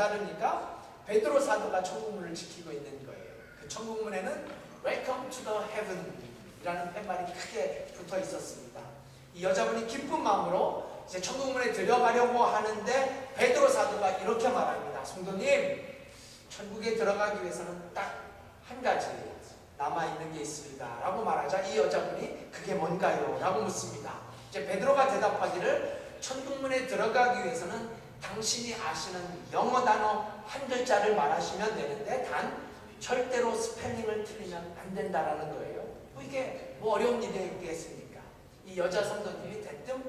다다르니까 베드로 사도가 천국문을 지키고 있는 거예요. 그 천국문에는 Welcome to the Heaven 이라는 팻말이 크게 붙어 있었습니다. 이 여자분이 기쁜 마음으로 이제 천국문에 들어가려고 하는데 베드로 사도가 이렇게 말합니다. 성도님, 천국에 들어가기 위해서는 딱 한 가지 남아있는 게 있습니다 라고 말하자 이 여자분이 그게 뭔가요? 라고 묻습니다. 이제 베드로가 대답하기를 천국문에 들어가기 위해서는 당신이 아시는 영어 단어 한 글자를 말하시면 되는데 단 절대로 스펠링을 틀리면 안 된다라는 거예요. 이게 뭐 어려운 일이겠습니까? 이 여자 성도님이 대뜸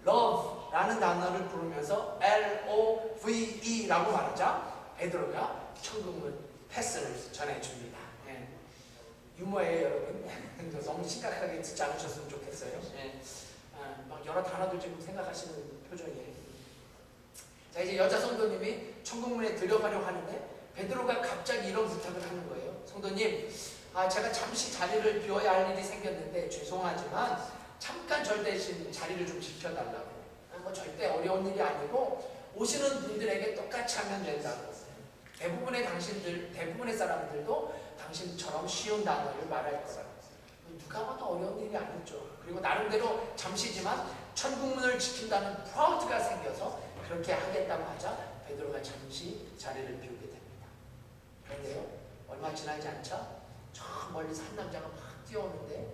love라는 단어를 부르면서 L-O-V-E라고 말하자 베드로가 천국문 패스를 전해줍니다. 예. 유머예요 여러분. 너무 심각하게 듣지 않으셨으면 좋겠어요. 예. 막 여러 단어들 지금 생각하시는 표정이에요. 자, 이제 여자 성도님이 천국문에 들어가려고 하는데 베드로가 갑자기 이런 부탁을 하는 거예요. 성도님, 제가 잠시 자리를 비워야 할 일이 생겼는데 죄송하지만 잠깐 저 대신 자리를 좀 지켜달라고. 뭐 절대 어려운 일이 아니고 오시는 분들에게 똑같이 하면 된다고. 대부분의 사람들도 당신처럼 쉬운 단어를 말할 거라고. 누가 봐도 어려운 일이 아니죠. 그리고 나름대로 잠시지만 천국문을 지킨다는 프라우드가 생겨서 그렇게 하겠다고 하자 베드로가 잠시 자리를 비우게 됩니다. 그런데요, 얼마 지나지 않자 저 멀리서 한 남자가 막 뛰어오는데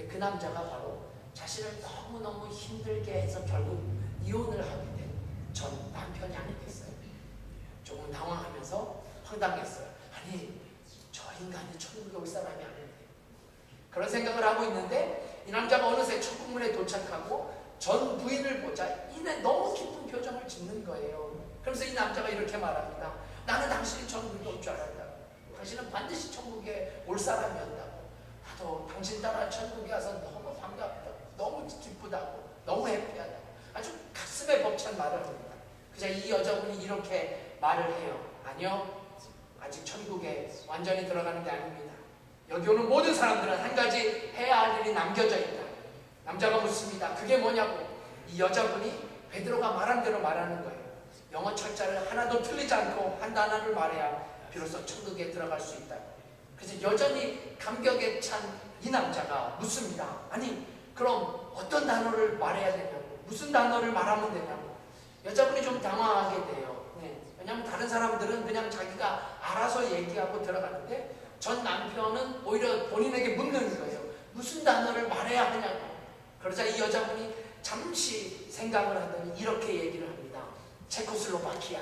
그 남자가 바로 자신을 너무너무 힘들게 해서 결국 이혼을 하게 된 전 남편이 아니겠어요. 조금 당황하면서 황당했어요. 아니, 저 인간이 천국에 올 사람이 아닌데. 그런 생각을 하고 있는데 이 남자가 어느새 천국문에 도착하고 전 부인을 보자 이내 너무 기쁜 표정을 짓는 거예요. 그래서 이 남자가 이렇게 말합니다. 나는 당신이 천국에 올 줄 알았다고. 당신은 반드시 천국에 올 사람이었다고. 나도 당신 따라 천국에 와서 너무 반갑다고. 너무 기쁘다고. 너무 해피하다고. 아주 가슴에 벅찬 말을 합니다. 그자 이 여자분이 이렇게 말을 해요. 아니요, 아직 천국에 완전히 들어가는 게 아닙니다. 여기 오는 모든 사람들은 한 가지 해야 할 일이 남겨져 있다. 남자가 묻습니다. 그게 뭐냐고. 이 여자분이 베드로가 말한 대로 말하는 거예요. 영어 철자를 하나도 틀리지 않고 한 단어를 말해야 비로소 천국에 들어갈 수 있다. 그래서 여전히 감격에 찬 이 남자가 묻습니다. 아니, 그럼 어떤 단어를 말해야 되냐고. 무슨 단어를 말하면 되냐고. 여자분이 좀 당황하게 돼요. 네. 왜냐하면 다른 사람들은 그냥 자기가 알아서 얘기하고 들어가는데 전 남편은 오히려 본인에게 묻는 거예요. 무슨 단어를 말해야 하냐고. 그러자 이 여자분이 잠시 생각을 하더니 이렇게 얘기를 합니다. 체코슬로바키아.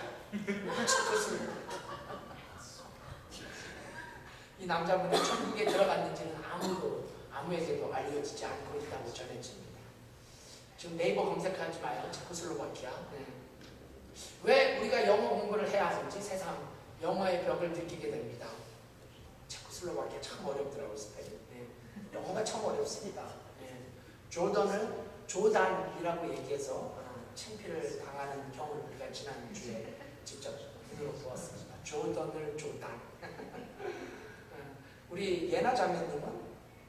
이 남자분이 천국에 들어갔는지는 아무에게도 알려지지 않고 있다고 전해집니다. 지금 네이버 검색하지 마요. 체코슬로바키아. 네. 왜 우리가 영어 공부를 해야 하는지 세상 영어의 벽을 느끼게 됩니다. 체코슬로바키아 참 어렵더라고요. 스페인. 네. 영어가 참 어렵습니다. 네. 조던을 조단이라고 얘기해서 창피를 당하는 경우를 우리가 지난주에 직접 눈으로 보았습니다. 조던을 조단. 우리 예나 자매님은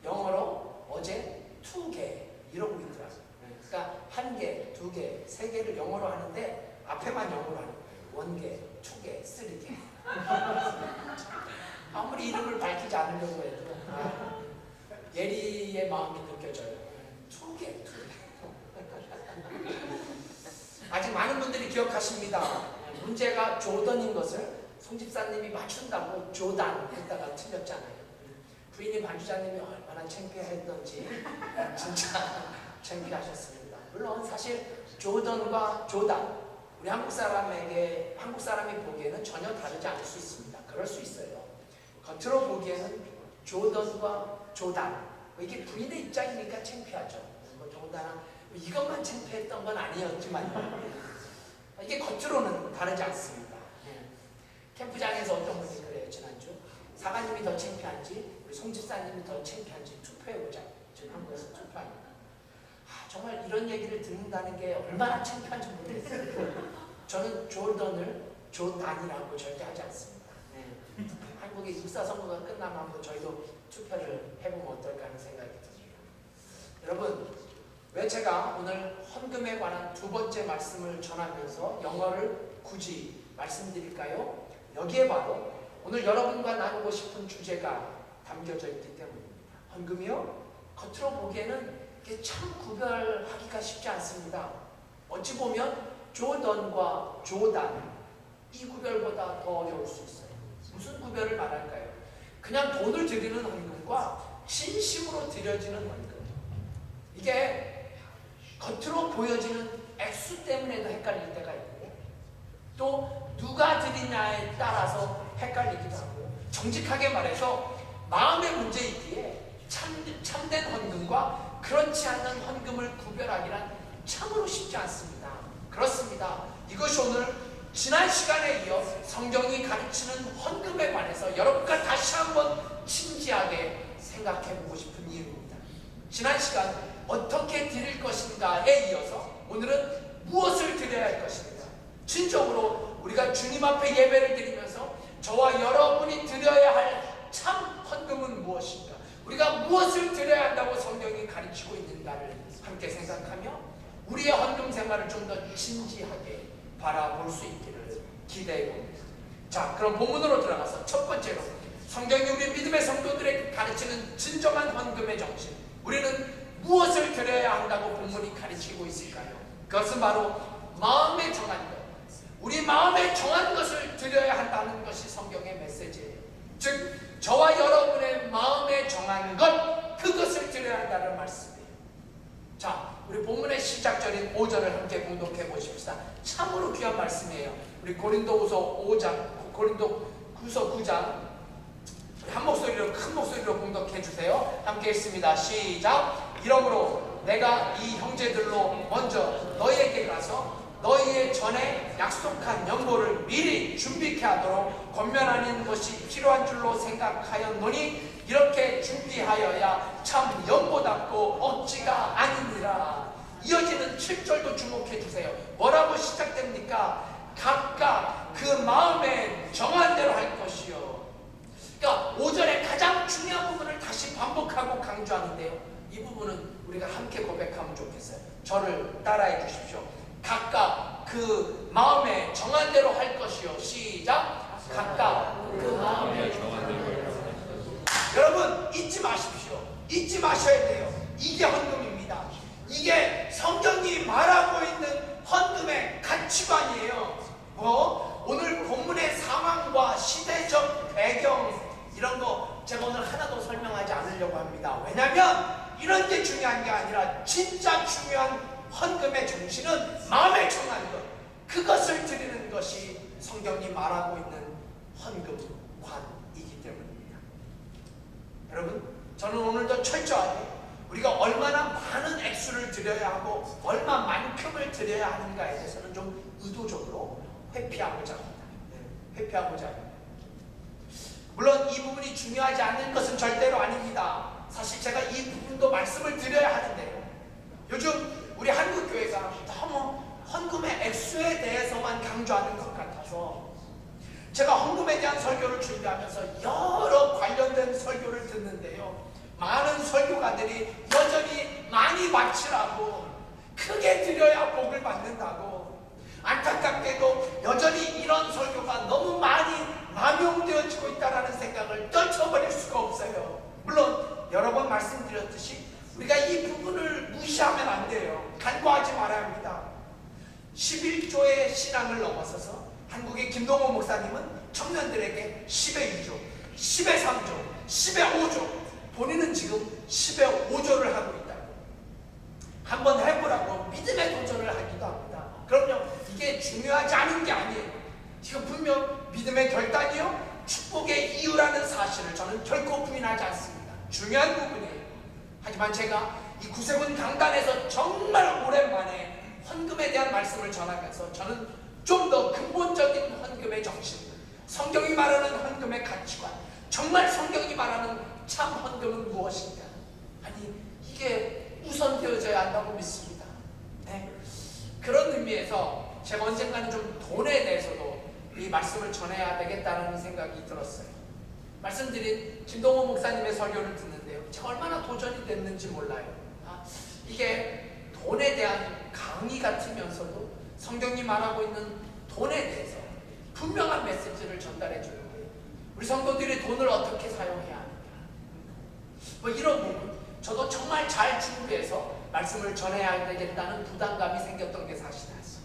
영어로 어제 2개 이러고 있더라고요. 그러니까 1개, 2개, 3개를 영어로 하는데 앞에만 영어로 하는 거예요. 1개, 2개, 3개. 아무리 이름을 밝히지 않으려고 해도 예리의 마음이 느껴져요. 2개. 아직 많은 분들이 기억하십니다. 문제가 조던인 것을 송 집사님이 맞춘다고 조단 했다가 틀렸잖아요. 부인이 반주자님이 얼마나 창피했던지 진짜 창피하셨습니다. 물론 사실 조던과 조단 우리 한국 사람이 보기에는 전혀 다르지 않을 수 있습니다. 그럴 수 있어요. 겉으로 보기에는 조던과 조단 이게 부인의 입장이니까 창피하죠. 뭐 조단 이것만 창피했던 건 아니었지만 이게 겉으로는 다르지 않습니다. 캠프장에서 어떤 분이 그래요. 지난주 사관님이 더 창피한지 우리 송 집사님이 더 창피한지 투표해보자. 지금 한국에서 투표합니다. 정말 이런 얘기를 듣는다는 게 얼마나 창피한지 모르겠어요. 저는 조던을 조단이라고 절대 하지 않습니다. 네. 한국의 육사 선거가 끝나면 한번 저희도 투표를 해보면 어떨까 하는 생각이 듭니다. 여러분, 왜 제가 오늘 헌금에 관한 두 번째 말씀을 전하면서 영어를 굳이 말씀드릴까요? 여기에 바로 오늘 여러분과 나누고 싶은 주제가 담겨져 있기 때문입니다. 헌금이요? 겉으로 보기에는 이게 참 구별하기가 쉽지 않습니다. 어찌 보면 조던과 조단, 이 구별보다 더 어려울 수 있어요. 무슨 구별을 말할까요? 그냥 돈을 드리는 헌금과 진심으로 드려지는 헌금. 이게 겉으로 보여지는 액수 때문에도 헷갈릴 때가 있고, 또 누가 드리냐에 따라서 헷갈리기도 하고, 정직하게 말해서 마음의 문제이기에 참된 헌금과 그렇지 않는 헌금을 구별하기란 참으로 쉽지 않습니다. 그렇습니다. 이것이 오늘 지난 시간에 이어 성경이 가르치는 헌금에 관해서 여러분과 다시 한번 진지하게 생각해 보고 싶은 이유입니다. 지난 시간 어떻게 드릴 것인가에 이어서 오늘은 무엇을 드려야 할 것인가. 진정으로 우리가 주님 앞에 예배를 드리면서 저와 여러분이 드려야 할 참 헌금은 무엇인가, 우리가 무엇을 드려야 한다고 성경이 가르치고 있는가를 함께 생각하며 우리의 헌금 생활을 좀 더 진지하게 바라볼 수 있기를 기대해 봅니다. 자, 그럼 본문으로 들어가서 첫 번째로 성경이 우리 믿음의 성도들에게 가르치는 진정한 헌금의 정신, 우리는 무엇을 드려야 한다고 본문이 가르치고 있을까요? 그것은 바로 마음에 정한 것, 우리 마음에 정한 것을 드려야 한다는 것이 성경의 메시지예요. 즉 저와 여러분의 마음에 정한 것, 그것을 드려야 한다는 말씀이에요. 자, 우리 본문의 시작절인 5절을 함께 봉독해 보십시다. 참으로 귀한 말씀이에요. 우리 고린도후서 5장, 고린도후서 9장 한 목소리로, 큰 목소리로 봉독해 주세요. 함께 읽습니다. 시작. 이러므로 내가 이 형제들로 먼저 너희에게 가서 너희의 전에 약속한 연보를 미리 준비케 하도록 권면하는 것이 필요한 줄로 생각하였노니 이렇게 준비하여야 참 연보답고 억지가 아니니라. 이어지는 7절도 주목해 주세요. 뭐라고 시작됩니까? 각각 그 마음에 정한 대로 할 것이요. 그러니까 5절의 가장 중요한 부분을 다시 반복하고 강조하는데요, 이 부분은 우리가 함께 고백하면 좋겠어요. 저를 따라해 주십시오. 각각 그 마음에 정한 대로 할 것이요. 시작. 각각 그 마음에 정한 대로 할 것이요. 여러분 잊지 마십시오. 잊지 마셔야 돼요. 이게 헌금입니다. 이게 성경이 말하고 있는 헌금의 가치관이에요. 오늘 본문의 상황과 시대적 배경 이런 거 제가 오늘 하나도 설명하지 않으려고 합니다. 왜냐하면 이런 게 중요한 게 아니라 진짜 중요한 헌금의 정신은 마음에 정한 것, 그것을 드리는 것이 성경이 말하고 있는 헌금관이기 때문입니다. 여러분, 저는 오늘도 철저하게 우리가 얼마나 많은 액수를 드려야 하고 얼마만큼을 드려야 하는가에 대해서는 좀 의도적으로 회피하고자 합니다. 회피하고자 합니다. 물론 이 부분이 중요하지 않은 것은 절대로 아닙니다. 사실 제가 이 부분도 말씀을 드려야 하는데요, 요즘 우리 한국교회가 너무 헌금의 액수에 대해서만 강조하는 것 같아서 제가 헌금에 대한 설교를 준비하면서 여러 관련된 설교를 듣는데요, 많은 설교가들이 여전히 많이 바치라고, 크게 드려야 복을 받는다고, 안타깝게도 여전히 이런 설교가 너무 많이 남용되어지고 있다는 생각을 떨쳐버릴 수가 없어요. 물론 여러 번 말씀드렸듯이 우리가 이 부분을 무시하면 안 돼요. 간과하지 말아야 합니다. 11조의 신앙을 넘어서서 한국의 김동호 목사님은 청년들에게 10의 2조, 10의 3조, 10의 5조, 본인은 지금 10의 5조를 하고 있다고, 한번 해보라고 믿음의 도전을 하기도 합니다. 그럼요, 이게 중요하지 않은 게 아니에요. 지금 분명 믿음의 결단이요, 축복의 이유라는 사실을 저는 결코 부인하지 않습니다. 중요한 부분이에요. 하지만 제가 이 구세군 강단에서 정말 오랜만에 헌금에 대한 말씀을 전하면서 저는 좀 더 근본적인 헌금의 정신, 성경이 말하는 헌금의 가치관, 정말 성경이 말하는 참 헌금은 무엇인가, 아니 이게 우선되어져야 한다고 믿습니다. 네. 그런 의미에서 제가 언젠가는 좀 돈에 대해서도 이 말씀을 전해야 되겠다는 생각이 들었어요. 말씀드린 김동호 목사님의 설교를 듣는데요, 제가 얼마나 도전이 됐는지 몰라요. 이게 돈에 대한 강의 같으면서도 성경이 말하고 있는 돈에 대해서 분명한 메시지를 전달해 주는 거예요. 우리 성도들이 돈을 어떻게 사용해야 하느냐, 뭐 이런 부분, 저도 정말 잘 준비해서 말씀을 전해야 되겠다는 부담감이 생겼던 게 사실이었어요.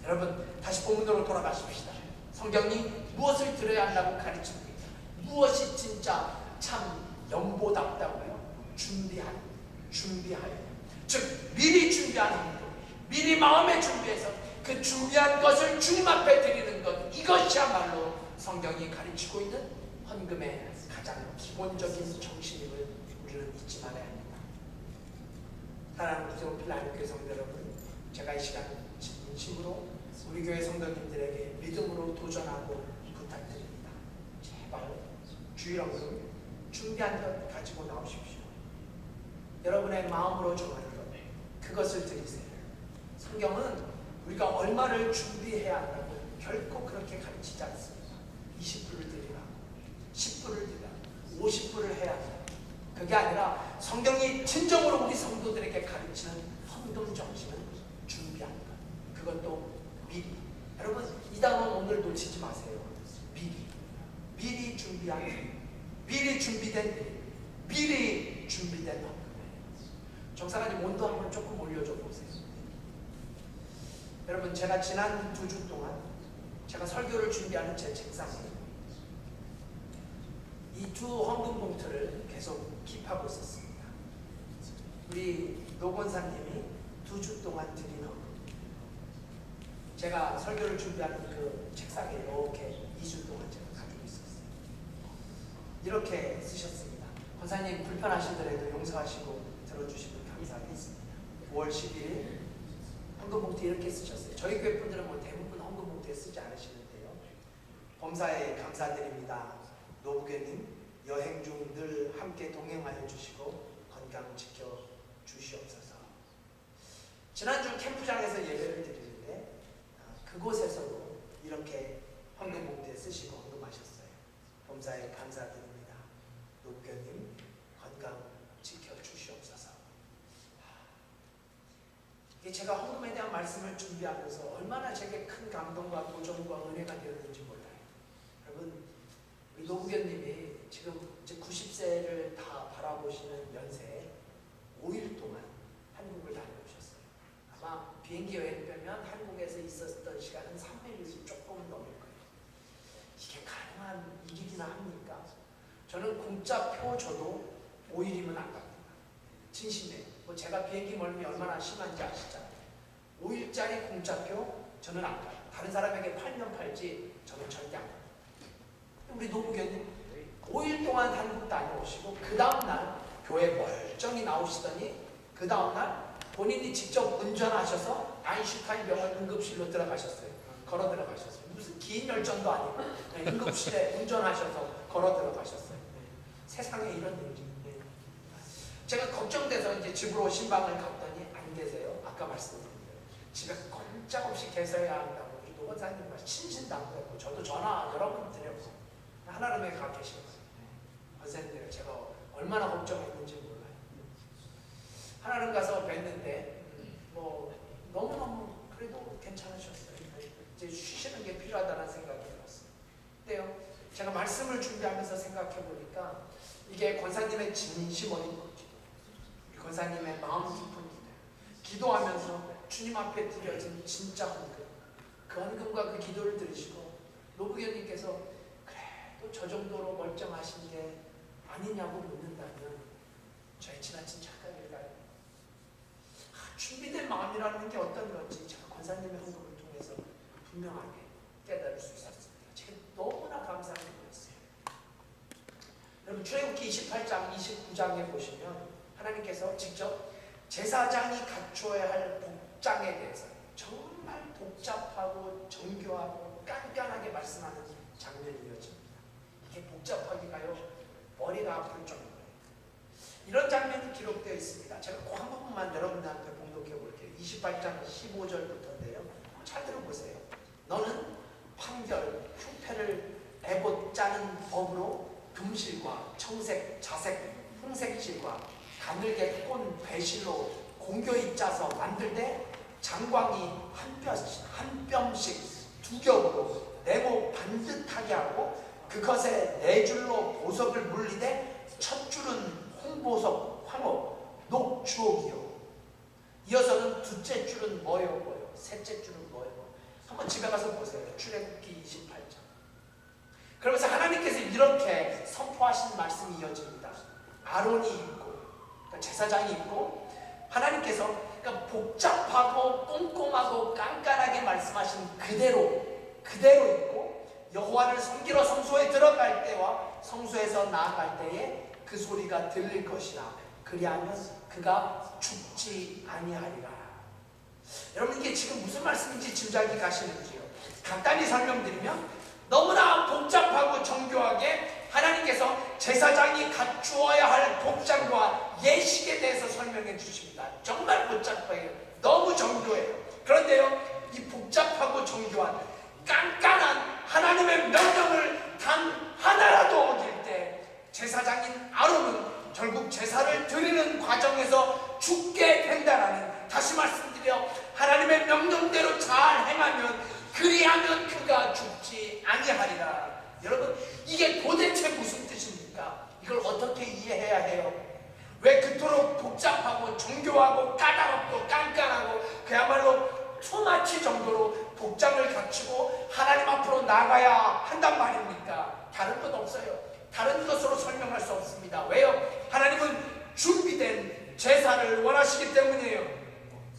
여러분, 다시 본문으로 돌아가십시다. 성경이 무엇을 들어야 한다고 가르칩니까? 무엇이 진짜 참 연보답다고요? 준비하여. 즉 미리 준비하는 것, 미리 마음에 준비해서 그 준비한 것을 주님 앞에 드리는 것, 이것이야말로 성경이 가르치고 있는 헌금의 가장 기본적인 정신임을 우리는 잊지 말아야 합니다. 사랑하는 구세군 필라델피아 성도 여러분, 제가 이 시간 진심으로 우리 교회 성도님들에게 믿음으로 도전하고 부탁드립니다. 제발 주일헌금 준비한 것 가지고 나오십시오. 여러분의 마음으로 정하는 것, 그것을 드리세요. 성경은 우리가 얼마를 준비해야 한다고 결코 그렇게 가르치지 않습니다. 20불을 드리라, 10불을 드리라, 50불을 해야 한다. 그게 아니라 성경이 진정으로 우리 성도들에게 가르치는 헌금 정신은 준비한 것, 그것도 미리. 여러분, 이 단어 오늘 놓치지 마세요. 미리 준비한 것, 미리 준비된 일, 미리 준비된 헌금. 정사관님 온도 한번 조금 올려줘 보세요. 여러분, 제가 지난 2주 동안 제가 설교를 준비하는 제 책상에 이 두 헌금 봉투를 계속 킵하고 있었습니다. 우리 노 권사님이 2주 동안 드린 헌금, 제가 설교를 준비하는 그 책상에 이렇게 2주 동안 제가 가지고 있었어요. 이렇게 쓰셨습니다. 권사님 불편하시더라도 용서하시고 들어주시면 감사하겠습니다. 5월 12일 헌금 봉투 이렇게 쓰셨어요. 저희 교회 분들은 뭐 대부분 헌금 봉투에 쓰지 않으시는데요. 범사에 감사드립니다. 노부교님, 여행 중 늘 함께 동행하여 주시고 건강 지켜 주시옵소서. 지난주 캠프장에서 예배를 드리는데 그곳에서도 이렇게 헌금 봉투에 쓰시고 헌금하셨어요. 범사에 감사드립니다. 노부교님, 건강 지켜 주시옵소서. 이게 제가 헌금에 대한 말씀을 준비하면서 얼마나 제게 큰 감동과 도전과 은혜가 되었는지 몰라요. 여러분, 우리 노부교님이 지금 이제 90세를 다 바라보시는 연세에 5일 동안 한국을 다녀오셨어요. 아마 비행기 여행 빼면 한국에서 있었던 시간은 3일이 조금 넘을 거예요. 이게 가능한 일이나 합니까? 저는 공짜표 줘도 5일이면 안 갑니다. 진심에. 뭐 제가 비행기 멀미 얼마나 심한지 아시잖아요. 5일짜리 공짜표 저는 안 가요. 다른 사람에게 팔면 팔지 저는 절대 안 가요. 우리 노부교님 5일 동안 한국 다녀오시고 그 다음날 교회 멀쩡히 나오시더니 그 다음날 본인이 직접 운전하셔서 아인슈타인 병원 응급실로 들어가셨어요. 걸어 들어가셨어요. 무슨 긴 열전도 아니고 응급실에 운전하셔서 걸어 들어가셨어요. 세상에 이런 일이. 제가 걱정돼서 이제 집으로 신방을 갔더니 안 계세요. 아까 말씀드린 대로 집에 꼼짝없이 계셔야 한다고 노 권사님 신신당부했고 저도 전화 여러 번 드렸고 하나님에 가 계신 거예요. 권사님들 제가 얼마나 걱정했는지 몰라요. 하나님 가서 뵀는데 뭐 너무너무 그래도 괜찮으셨어요. 이제 쉬시는 게 필요하다는 생각이 들었어요. 근데요, 제가 말씀을 준비하면서 생각해 보니까 이게 권사님의 진심 어린 기도, 권사님의 마음 깊은 기도, 기도하면서 주님 앞에 드려진 진짜 헌금, 그 헌금과 그 기도를 들으시고 노부교님께서 그래도 저 정도로 멀쩡하신 게 아니냐고 묻는다면 저의 지나친 착각일까요? 준비된 마음이라는 게 어떤 건지 제가 권사님의 헌금을 통해서 분명하게 깨달을 수 있었습니다. 제가 너무나 감사한 거였어요. 여러분, 출애굽기 28장, 29장에 보시면 하나님께서 직접 제사장이 갖춰야 할 복장에 대해서 정말 복잡하고 정교하고 깐깐하게 말씀하는 장면이 이어집니다. 이게 복잡하기가요, 머리가 아플 정도예요. 이런 장면이 기록되어 있습니다. 제가 그 한 부분만 여러분들한테 봉독해 볼게요. 28장 15절부터인데요. 잘 들어보세요. 너는 판결, 휴패를 에봇 짜는 법으로 금실과 청색, 자색, 홍색실과 가늘게 꼰 배실로 공교히 짜서 만들 때 장광이 한 뼘씩 두 겹으로 네모 반듯하게 하고 그것에 네 줄로 보석을 물리되 첫 줄은 홍보석, 황옥, 녹주옥이요. 이어서는 둘째 줄은 뭐요? 셋째 줄은 뭐요? 한번 집에 가서 보세요. 출애굽기 28장. 그러면서 하나님께서 이렇게 선포하신 말씀이 이어집니다. 아론이 있고, 그러니까 제사장이 있고, 하나님께서 그러니까 복잡하고 꼼꼼하고 깐깐하게 말씀하신 그대로 있고, 여호와를 섬기러 성소에 들어갈 때와 성소에서 나아갈 때에 그 소리가 들릴 것이라. 그리하면 그가 죽지 아니하리라. 여러분, 이게 지금 무슨 말씀인지 짐작이 가시는지요? 간단히 설명드리면 너무나 복잡하고 정교하게 하나님께서 제사장이 갖추어야 할 복장과 예식에 대해서 설명해 주십니다. 정말 복잡해요. 너무 정교해요. 그런데요, 이 복잡하고 정교한 깐깐한 하나님의 명령을 단 하나라도 어길 때 제사장인 아론은 결국 제사를 드리는 과정에서 죽게 된다라는, 다시 말씀드려 하나님의 명령대로 잘 행하면 그리하면 그가 죽지 아니하리라. 여러분, 이게 도대체 무슨 뜻입니까? 이걸 어떻게 이해해야 해요? 왜 그토록 복잡하고 정교하고 까다롭고 깐깐하고 그야말로 투마치 정도로 복장을 갖추고 하나님 앞으로 나가야 한단 말입니까? 다른 것 없어요. 다른 것으로 설명할 수 없습니다. 왜요? 하나님은 준비된 제사를 원하시기 때문이에요.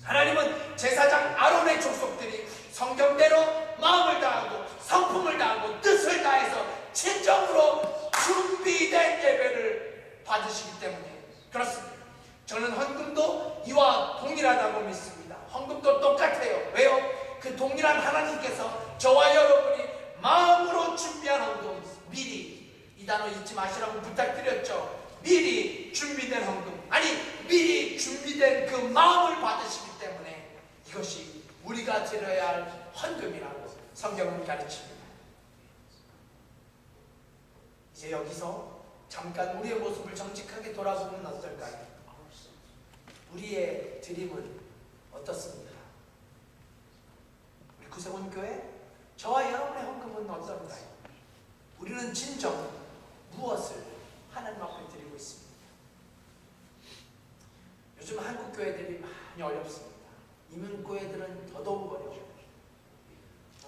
하나님은 제사장 아론의 족속들이 성경대로 마음을 다하고 성품을 다하고 뜻을 다해서 진정으로 준비된 예배를 받으시기 때문에 그렇습니다. 저는 헌금도 이와 동일하다고 믿습니다. 헌금도 똑같아요. 왜요? 그 동일한 하나님께서 저와 여러분이 마음으로 준비한 헌금, 미리, 이 단어 잊지 마시라고 부탁드렸죠. 미리 준비된 헌금, 아니 미리 준비된 그 마음을 받으시기 때문에 이것이 우리가 드려야 할 헌금이라고 성경은 가르칩니다. 이제 여기서 잠깐 우리의 모습을 정직하게 돌아보면 어떨까요? 우리의 드림은 어떻습니까? 우리 구세군 교회, 저와 여러분의 헌금은 어떤가요? 우리는 진정 무엇을 하나님 앞에 드리고 있습니다. 요즘 한국 교회들이 많이 어렵습니다. 이민 교회들은 더더욱 어려워요.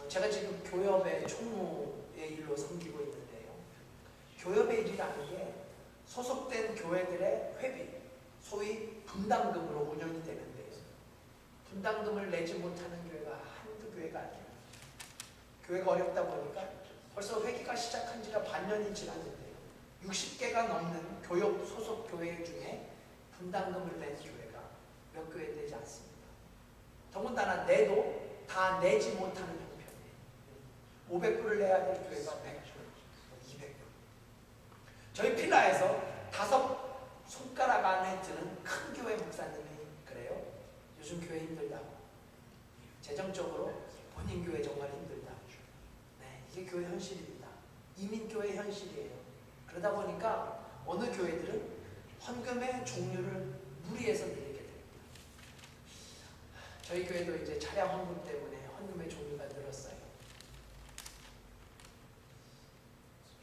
제가 지금 교협의 총무의 일로 섬기고 있는데요. 교협의 일이라는 게 소속된 교회들의 회비, 소위 분담금으로 운영이 되는데요. 분담금을 내지 못하는 교회가 한두 교회가 아니에요. 교회가 어렵다 보니까 벌써 회기가 시작한 지가 반년이 지났는데요. 60개가 넘는 교협 소속 교회 중에 분담금을 낸 교회가 몇 교회 되지 않습니다. 더군다나 내도 다 내지 못하는 형편이에요. 500불을 내야 될 교회가 100불, 200불. 저희 필라에서 5 손가락 안에 드는 큰 교회 목사님이 그래요. 요즘 교회 힘들다고. 재정적으로 본인 교회 정말 힘들다. 네, 이게 교회 현실입니다. 이민교회 현실이에요. 그러다 보니까 어느 교회들은 헌금의 종류를 무리해서 드리게 됩니다. 저희 교회도 이제 차량 헌금 때문에 헌금의 종류가 늘었어요.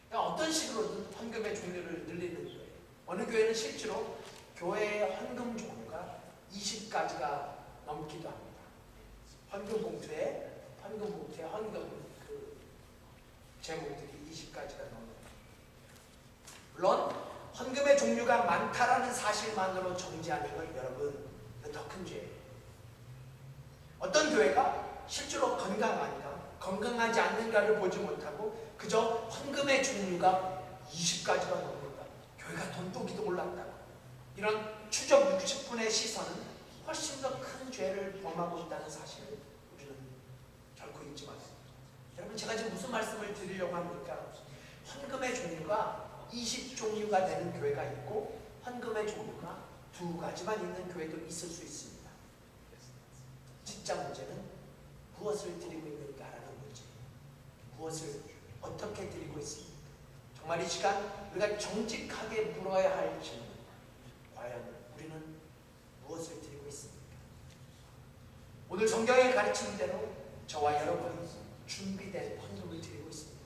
그러니까 어떤 식으로든 헌금의 종류를 늘리는 거예요. 어느 교회는 실제로 교회의 헌금 종류가 20가지가 넘기도 합니다. 헌금 봉투에 헌금 그 제목들이 20가지가 넘어요. 물론 헌금의 종류가 많다라는 사실만으로 정지하는 건 여러분 더 큰 죄예요. 어떤 교회가 실제로 건강하지 않는가를 보지 못하고 그저 헌금의 종류가 20가지가 넘는다. 교회가 돈독이도 올랐다고. 이런 추적 60분의 시선은 훨씬 더 큰 죄를 범하고 있다는 사실을 우리는 결코 잊지 마세요. 여러분, 제가 지금 무슨 말씀을 드리려고 합니까? 헌금의 종류가 20종류가 되는 교회가 있고 헌금의 종류가 2가지만 있는 교회도 있을 수 있습니다. 진짜 문제는 무엇을 드리고 있는가라는 문제예요. 무엇을 어떻게 드리고 있습니까? 정말 이 시간 우리가 정직하게 물어야 할 질문, 과연 우리는 무엇을 드리고 있습니까? 오늘 성경에 가르치는 대로 저와 여러분이 준비된 헌금을 드리고 있습니다.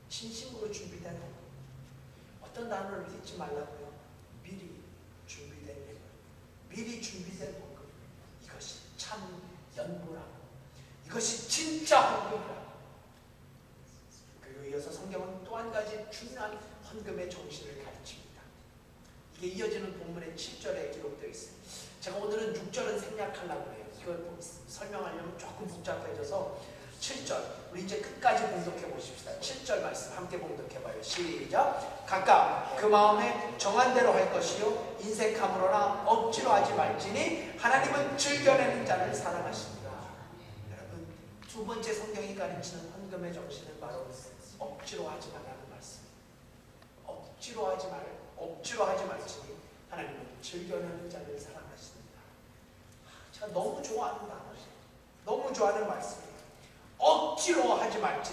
진심으로 준비된 헌금. 어떤 단어를 잊지 말라고요. 미리 준비된 예물, 미리 준비된 헌금. 이것이 참 연보라고, 이것이 진짜 헌금이라고. 그리고 이어서 성경은 또 한 가지 중요한 헌금의 정신을 가르칩니다. 이게 이어지는 본문의 7절에 기록되어 있습니다. 제가 오늘은 6절은 생략하려고 해요. 이걸 설명하려면 조금 복잡해져서 7절, 우리 이제 끝까지 봉독해 보십시다. 7절 말씀 함께 봉독해 봐요. 시작. 각각 그 마음에 정한 대로 할 것이요 인색함으로나 억지로 하지 말지니 하나님은 즐겨내는 자를 사랑하십니다. 여러분, 두 번째 성경이 가르치는 헌금의 정신은 바로 억지로 하지 말라는 말씀. 억지로 하지 말지니 하나님은 즐겨내는 자를 사랑하십니다. 제가 너무 좋아하는 단어예요. 너무 좋아하는 말씀이에요. 억지로 하지 말지.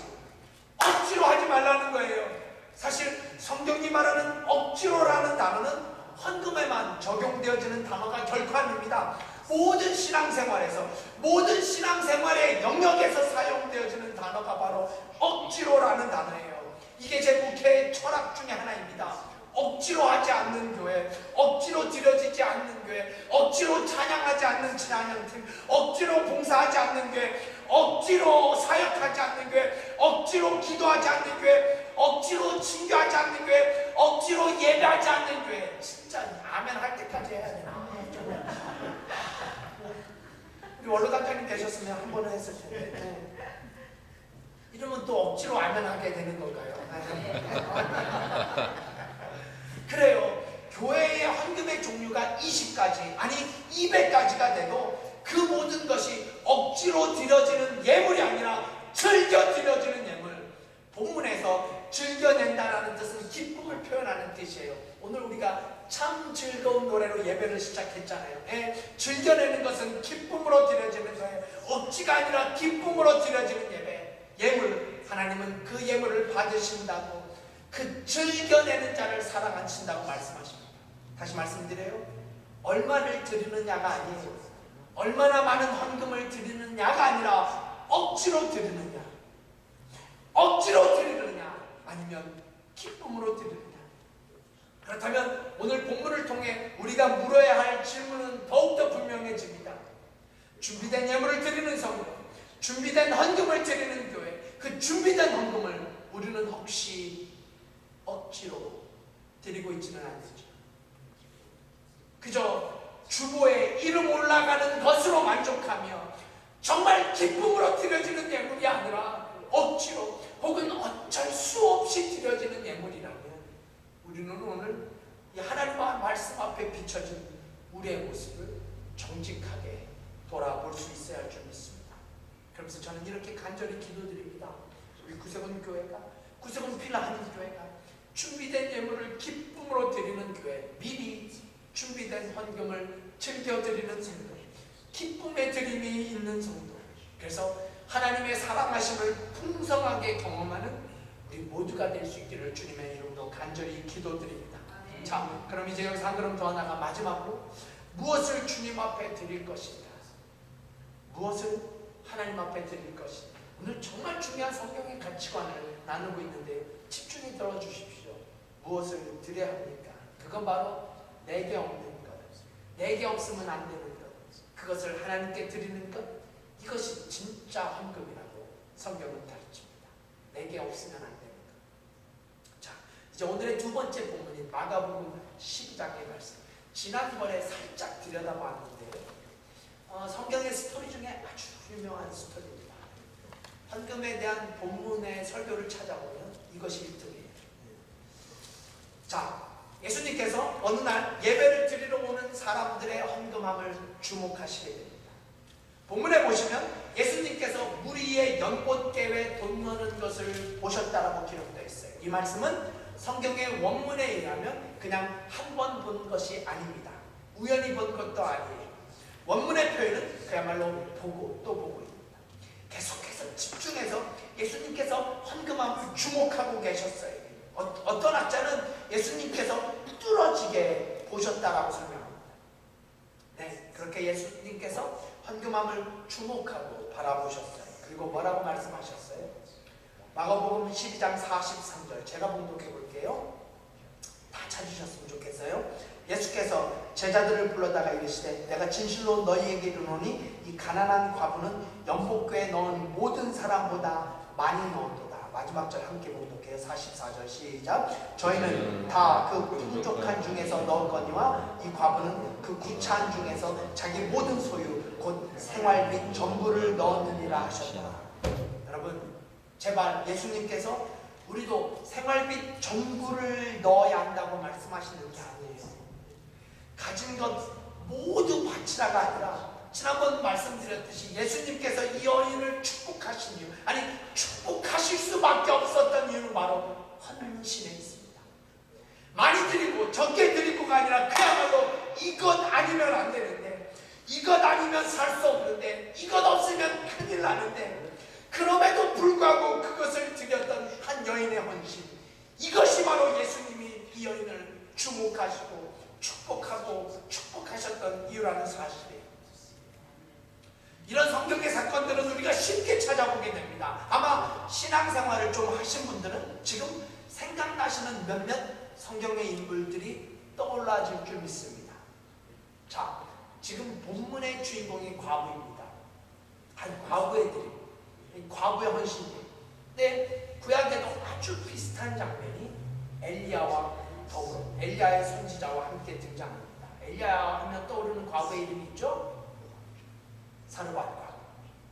억지로 하지 말라는 거예요. 사실 성경이 말하는 억지로라는 단어는 헌금에만 적용되어지는 단어가 결코 아닙니다. 모든 신앙생활에서, 모든 신앙생활의 영역에서 사용되어지는 단어가 바로 억지로라는 단어예요. 이게 제 목회의 철학 중에 하나입니다. 억지로 하지 않는 교회, 억지로 드려지지 않는 교회, 억지로 찬양하지 않는 찬양팀, 억지로 봉사하지 않는 교회, 억지로 사역하지 않는 교회, 억지로 기도하지 않는 교회, 억지로 친교하지 않는 교회, 억지로 예배하지 않는 교회. 진짜 아멘 할 때까지 해야 되나? 우리 원로단장님 되셨으면 한 번은 했을 텐데. 네. 이러면 또 억지로 아멘 하게 되는 걸까요? 그래요. 교회의 헌금의 종류가 20가지, 아니 200가지가 돼도 그 모든 것이 억지로 드려지는 예물이 아니라 즐겨 드려지는 예물. 본문에서 즐겨낸다라는 뜻은 기쁨을 표현하는 뜻이에요. 오늘 우리가 참 즐거운 노래로 예배를 시작했잖아요. 즐겨내는 것은 기쁨으로 드려지는 거예요. 억지가 아니라 기쁨으로 드려지는 예배. 예물, 하나님은 그 예물을 받으신다고, 그 즐겨내는 자를 사랑하신다고 말씀하십니다. 다시 말씀드려요. 얼마를 드리느냐가 아니에요. 얼마나 많은 헌금을 드리느냐가 아니라 억지로 드리느냐, 억지로 드리느냐, 아니면 기쁨으로 드리느냐. 그렇다면 오늘 본문을 통해 우리가 물어야 할 질문은 더욱더 분명해집니다. 준비된 예물을 드리는 성도, 준비된 헌금을 드리는 교회, 그 준비된 헌금을 우리는 혹시 억지로 드리고 있지는 않겠죠. 그저 주보에 이름 올라가는 것으로 만족하며 정말 기쁨으로 드려지는 예물이 아니라 억지로 혹은 어쩔 수 없이 드려지는 예물이라면 우리는 오늘 이 하나님의 말씀 앞에 비춰진 우리의 모습을 정직하게 돌아볼 수 있어야 할 줄 믿습니다. 그러면서 저는 이렇게 간절히 기도드립니다. 우리 구세군 교회가, 구세군 필라하님 교회가 준비된 예물을 기쁨으로 드리는 교회, 미리 준비된 헌금을 즐겨드리는 성도, 기쁨의 드림이 있는 성도, 그래서 하나님의 사랑하심을 풍성하게 경험하는 우리 모두가 될 수 있기를 주님의 이름으로 간절히 기도드립니다. 자, 그럼 이제 여기서 한 걸음 더 나가 마지막으로 무엇을 주님 앞에 드릴 것인가? 무엇을 하나님 앞에 드릴 것인가? 오늘 정말 중요한 성경의 가치관을 나누고 있는데 집중히 들어주십시오. 무엇을 드려야 합니까? 그건 바로 내게 없는 것, 내게 없으면 안 되는 것, 그것을 하나님께 드리는 것, 이것이 진짜 헌금이라고 성경은 가르칩니다. 내게 없으면 안 되는 것. 자, 이제 오늘의 두 번째 본문인 마가복음 12장의 말씀. 지난번에 살짝 들여다봤는데 성경의 스토리 중에 아주 유명한 스토리입니다. 헌금에 대한 본문의 설교를 찾아보면 이것이 1등이에요. 자, 예수님께서 어느 날 예배를 드리러 오는 사람들의 헌금함을 주목하시게 됩니다. 본문에 보시면 예수님께서 무리의 연꽃게에 돈 넣는 것을 보셨다라고 기록되어 있어요. 이 말씀은 성경의 원문에 의하면 그냥 한 번 본 것이 아닙니다. 우연히 본 것도 아니에요. 원문의 표현은 그야말로 보고 또 보고입니다. 계속해서 집중해서 예수님께서 헌금함을 주목하고 계셨어요. 어떤 학자는 예수님께서 뚫어지게 보셨다라고 설명합니다. 네, 그렇게 예수님께서 헌금함을 주목하고 바라보셨어요. 그리고 뭐라고 말씀하셨어요? 마가복음 12장 43절 제가 봉독해 볼게요. 다 찾으셨으면 좋겠어요. 예수께서 제자들을 불러다가 이르시되 내가 진실로 너희에게 이르노니 이 가난한 과부는 연복궤에 넣은 모든 사람보다 많이 넣었도다. 마지막 절 함께 봉독해요. 44절 시작. 저희는 다 그 풍족한 중에서 넣었거니와 이 과부는 그 구차한 중에서 자기 모든 소유 곧 생활 및 전부를 넣었느니라 하셨다. 여러분 제발 예수님께서 우리도 생활 및 전부를 넣어야 한다고 말씀하시는 게 아니에요. 가진 것 모두 바치라가 아니라 지난번 말씀드렸듯이 예수님께서 이 여인을 축복하신 이유, 아니 축복하실 수밖에 없었던 이유는 바로 헌신에 있습니다. 많이 드리고 적게 드리고가 아니라 그야말로 이것 아니면 안 되는데, 이것 아니면 살 수 없는데, 이것 없으면 큰일 나는데, 그럼에도 불구하고 그것을 드렸던 한 여인의 헌신, 이것이 바로 예수님이 이 여인을 주목하시고 축복하고 축복하셨던 이유라는 사실이에요. 이런 성경의 사건들은 우리가 쉽게 찾아보게 됩니다. 아마 신앙생활을 좀 하신 분들은 지금 생각나시는 몇몇 성경의 인물들이 떠올라질 줄 믿습니다. 자, 지금 본문의 주인공이 과부입니다. 한 과부의 드림, 과부의 헌신이에요. 근데 구약에도 아주 비슷한 장면이 엘리야와 더불어 엘리야의 선지자와 함께 등장합니다. 엘리야 하면 떠오르는 과부의 이름이 있죠? 사르밧 과부.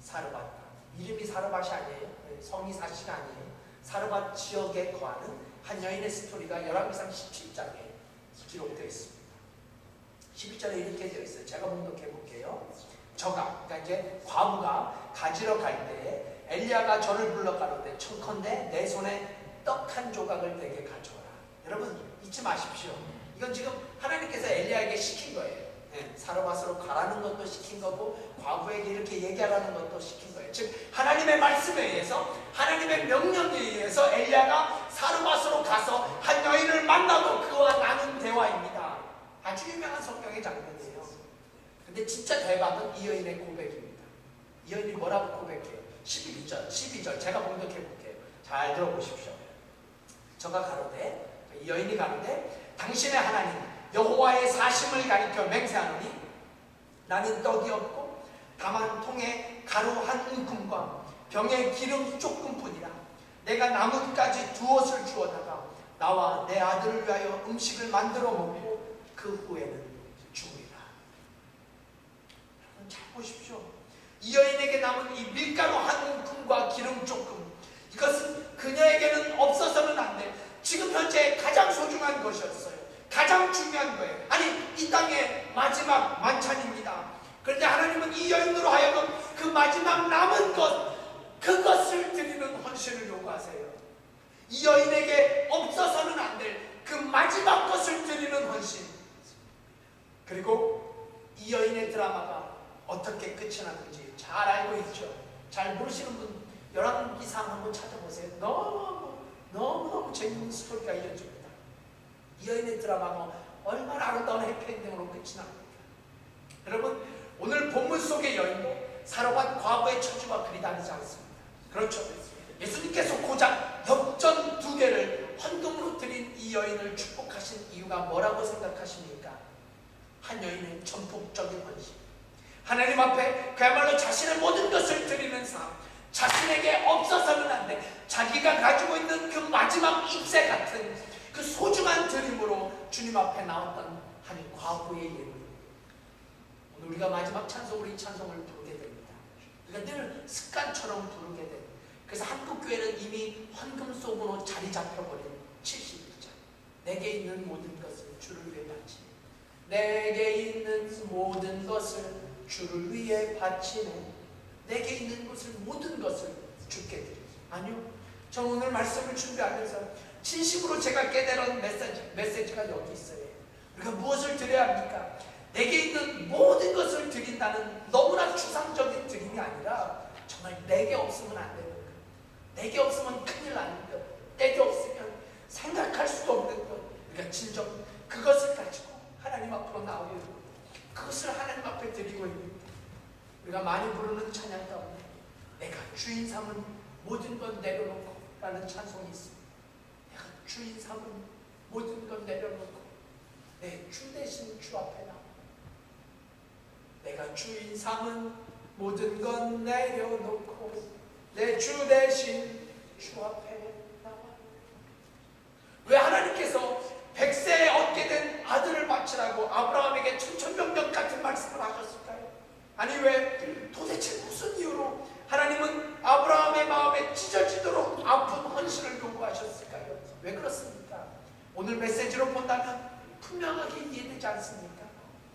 사르밧 과부. 이름이 사르밧이 아니에요. 성이 사시가 아니에요. 사르밧 지역에 거하는 한 여인의 스토리가 열왕기상 17장에 기록되어 있습니다. 11절에 이렇게 되어 있어요. 제가 봉독해 볼게요. 저가, 그러니까 이제 과부가 가지러 갈 때에 엘리야가 저를 불러 가로되 청컨대 내 손에 떡 한 조각을 내게 가져오라. 여러분 잊지 마십시오. 이건 지금 하나님께서 엘리야에게 시킨 거예요. 사르밧으로 가라는 것도 시킨 거고 과부에게 이렇게 얘기하라는 것도 시킨 거예요. 즉 하나님의 말씀에 의해서, 하나님의 명령에 의해서 엘리야가 사르밧으로 가서 한 여인을 만나고 그와 나눈 대화입니다. 아주 유명한 성경의 장면이에요. 근데 진짜 대박은 이 여인의 고백입니다. 이 여인이 뭐라고 고백해요? 12절 제가 봉독해 볼게요. 잘 들어보십시오. 저가 가로되, 이 여인이 가로되 당신의 하나님 여호와의 사심을 가리켜 맹세하노니 나는 떡이 없고 다만 통에 가루 한 움큼과 병에 기름 조금뿐이라. 내가 나뭇가지 두엇을 주어다가 나와 내 아들을 위하여 음식을 만들어 먹고 그 후에는 죽으리라. 잘 보십시오. 이 여인에게 남은 이 밀가루 한 움큼과 기름 조금, 이것은 그녀에게는 없어서는 안 돼. 지금 현재 가장 소중한 것이었어요. 가장 중요한 거예요. 아니 이 땅의 마지막 만찬입니다. 그런데 하나님은 이 여인으로 하여금 그 마지막 남은 것, 그것을 드리는 헌신을 요구하세요. 이 여인에게 없어서는 안 될 그 마지막 것을 드리는 헌신. 그리고 이 여인의 드라마가 어떻게 끝이 났는지 잘 알고 있죠. 잘 모르시는 분 열왕기상 한번 찾아보세요. 너무너무 재밌는 스토리가 이어집니다. 이 여인의 드라마가 얼마나 아름다운 해피엔딩으로 끝이 납니까? 여러분 오늘 본문 속의 여인도 사르밧 과부의 처지와 그리 다르지 않습니다. 그렇죠. 예수님께서 고작 엽전 2개를 헌금으로 드린 이 여인을 축복하신 이유가 뭐라고 생각하십니까? 한 여인의 전폭적인 헌신, 하나님 앞에 그야말로 자신의 모든 것을 드리는 삶, 자신에게 없어서는 안 돼, 자기가 가지고 있는 그 마지막 잎새 같은 그 소중한 드림으로 주님 앞에 나왔던 한 과부의 예물. 오늘 우리가 마지막 찬송으로 이 찬송을 부르게 됩니다. 우리가 늘 습관처럼 부르게 됩니다. 그래서 한국교회는 이미 헌금 속으로 자리 잡혀버린 70일자. 내게 있는 모든 것을 주를 위해 바치네. 내게 있는 모든 것을 주를 위해 바치네. 내게 있는 것을, 모든 것을 주께 드리죠. 아니요, 저 오늘 말씀을 준비하면서 진심으로 제가 깨달은 메시지가 여기 있어요. 우리가 무엇을 드려야 합니까? 내게 있는 모든 것을 드린다는 너무나 추상적인 드림이 아니라 정말 내게 없으면 안 되는 것, 내게 없으면 큰일 나는 것, 내게 없으면 생각할 수도 없는 것, 우리가 진정 그것을 가지고 하나님 앞으로 나오고 그것을 하나님 앞에 드리고 있는 것. 우리가 많이 부르는 찬양 가운데 내가 주인 삼은 모든 건 내려놓고 라는 찬송이 있습니다. 내가 주인 삼은 모든 건 내려놓고 내 주 대신 주 앞에 나와. 내가 주인 삼은 모든 건 내려놓고 내 주 대신 주 앞에 나와. 왜 하나님께서 100세에 얻게 된 아들을 바치라고 아브라함에게 천천명령 같은 말씀을 하셨을까요? 아니 왜 도대체 무슨 이유로 하나님은 아브라함의 마음에 찢어지도록 아픈 헌신을 요구하셨을까요? 왜 그렇습니까? 오늘 메시지로 본다면 분명하게 이해되지 않습니까?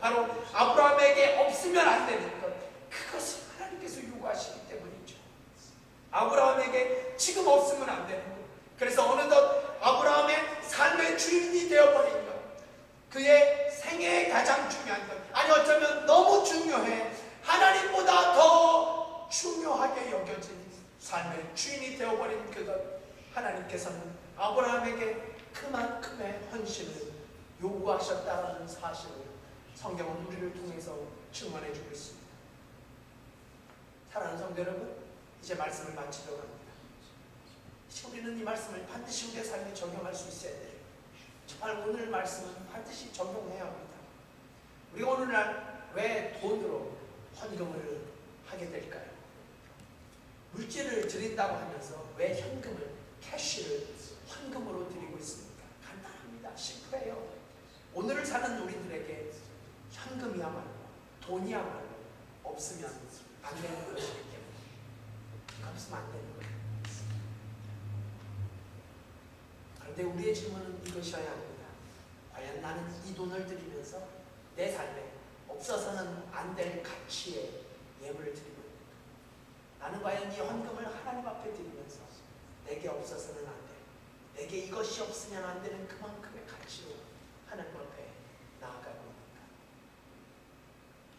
바로 아브라함에게 없으면 안 되는 것, 그것을 하나님께서 요구하시기 때문이죠. 아브라함에게 지금 없으면 안 되는 것, 그래서 어느덧 아브라함의 삶의 주인이 되어버린 것, 그의 생애에 가장 중요한 것, 아니 어쩌면 너무 중요해 하나님보다 더 중요하게 여겨진 삶의 주인이 되어버린 그것, 하나님께서는 아브라함에게 그만큼의 헌신을 요구하셨다는 사실을 성경은 우리를 통해서 증언해 주고 있습니다. 사랑하는 성도 여러분, 이제 말씀을 마치려고 합니다. 우리는 이 말씀을 반드시 우리의 삶에 적용할 수 있어야 돼요. 정말 오늘 말씀은 반드시 적용해야 합니다. 우리가 오늘날 왜 돈으로 헌금을 하게 될까요? 물질을 드린다고 하면서 왜 현금을, 캐시를 헌금으로 드리고 있습니까? 간단합니다. 심플해요. 오늘을 사는 우리들에게 현금이야말로, 돈이야말로 없으면 안 되는 것이기 때문에, 없으면 안 되는 거예요. 그런데 우리의 질문은 이것이어야 합니다. 과연 나는 이 돈을 드리면서 내 삶에 없어서는 안 될 가치의 예물을 드리고 있는가? 나는 과연 이 헌금을 하나님 앞에 드리면서 내게 없어서는 안 돼, 내게 이것이 없으면 안 되는 그만큼의 가치로 하나님 앞에 나아가고 있는가?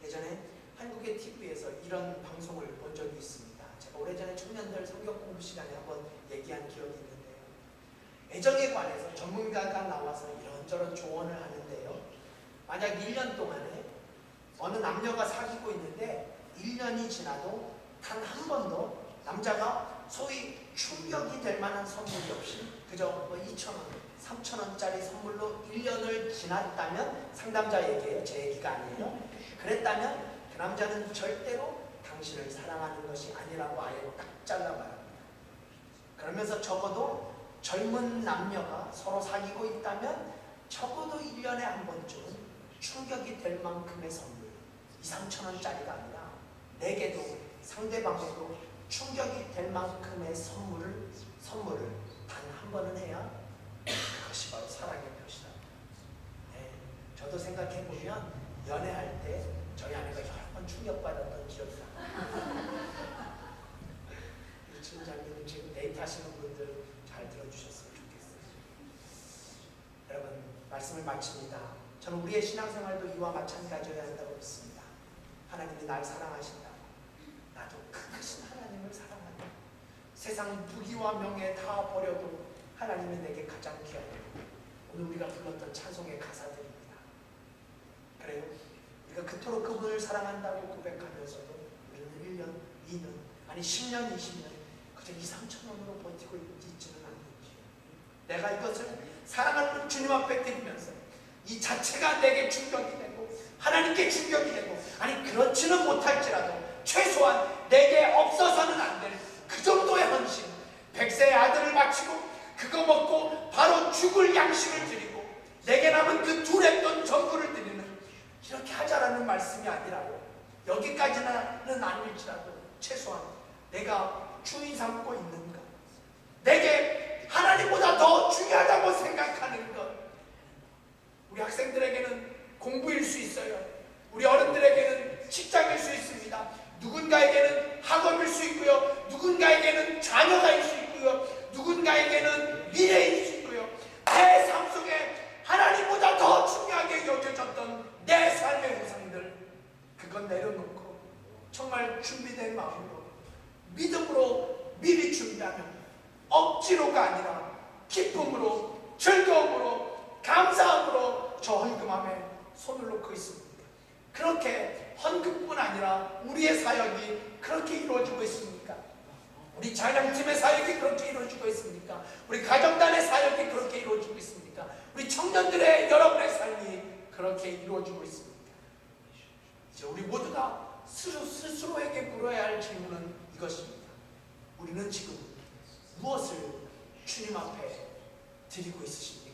예전에 한국의 TV에서 이런 방송을 본 적이 있습니다. 제가 오래전에 청년들 성경 공부 시간에 한번 얘기한 기억이 있는데요. 애정에 관해서 전문가가 나와서 이런저런 조언을 하는데요. 만약 1년 동안에 어느 남녀가 사귀고 있는데 1년이 지나도 단 한 번도 남자가 소위 충격이 될 만한 선물이 없이 그저 2,000원, 3,000원짜리 선물로 1년을 지났다면, 상담자 얘기예요, 제 얘기가 아니에요. 그랬다면 그 남자는 절대로 당신을 사랑하는 것이 아니라고 아예 딱 잘라 말합니다. 그러면서 적어도 젊은 남녀가 서로 사귀고 있다면 적어도 1년에 한 번쯤은 충격이 될 만큼의 선물, 2,000~3,000원짜리가 아니라 내게도 상대방에도 충격이 될 만큼의 선물을 단 한 번은 해야 그것이 바로 사랑의 표시다. 네, 저도 생각해보면 연애할 때 저희 아내가 여러 번 충격받았던 기억이 납니다. 이 팀장님은 지금 데이트하시는 분들 잘 들어주셨으면 좋겠어요. 여러분, 말씀을 마칩니다. 저는 우리의 신앙생활도 이와 마찬가지여야 한다고 믿습니다. 하나님이 날 사랑하신다. 나도 그 크신 하나님을 사랑한다. 세상 부귀와 명예 다 버려도 하나님이 내게 가장 귀하다. 오늘 우리가 불렀던 찬송의 가사들입니다. 그래요? 우리가 그토록 그분을 사랑한다고 고백하면서도 우리는 1년, 2년, 아니 10년, 20년 그저 2,000~3,000원으로 버티고 있지는 않는지, 내가 이것을 사랑하는 주님 앞에 드리면서 이 자체가 내게 충격이 되고 하나님께 충격이 되고, 아니 그렇지는 못할지라도 최소한 내게 없어서는 안 될 그 정도의 헌신, 100세의 아들을 바치고 그거 먹고 바로 죽을 양식을 드리고 내게 남은 그 두 랩돈 전부를 드리는, 이렇게 하자라는 말씀이 아니라고, 여기까지는 아닐지라도 최소한 내가 주인 삼고 있는 것, 내게 하나님보다 더 중요하다고 생각하는 것. 우리 학생들에게는 공부일 수 있어요. 우리 어른들에게는 직장일 수 있습니다. 누군가에게는 학업일 수 있고요, 누군가에게는 자녀가일 수 있고요, 누군가에게는 미래일 수 있고요. 내 삶 속에 하나님보다 더 중요하게 여겨졌던 내 삶의 우상들, 그건 내려놓고 정말 준비된 마음으로 믿음으로 미리 준비하면 억지로가 아니라 기쁨으로, 즐거움으로, 감사함으로 저 헌금함에 손을 놓고 있습니다. 그렇게 헌금뿐 아니라 우리의 사역이 그렇게 이루어지고 있습니까? 우리 찬양팀의 사역이 그렇게 이루어지고 있습니까? 우리 가정단의 사역이 그렇게 이루어지고 있습니까? 우리 청년들의 여러분의 삶이 그렇게 이루어지고 있습니까? 이제 우리 모두가 스스로에게 물어야 할 질문은 이것입니다. 우리는 지금 무엇을 주님 앞에 드리고 있으십니까?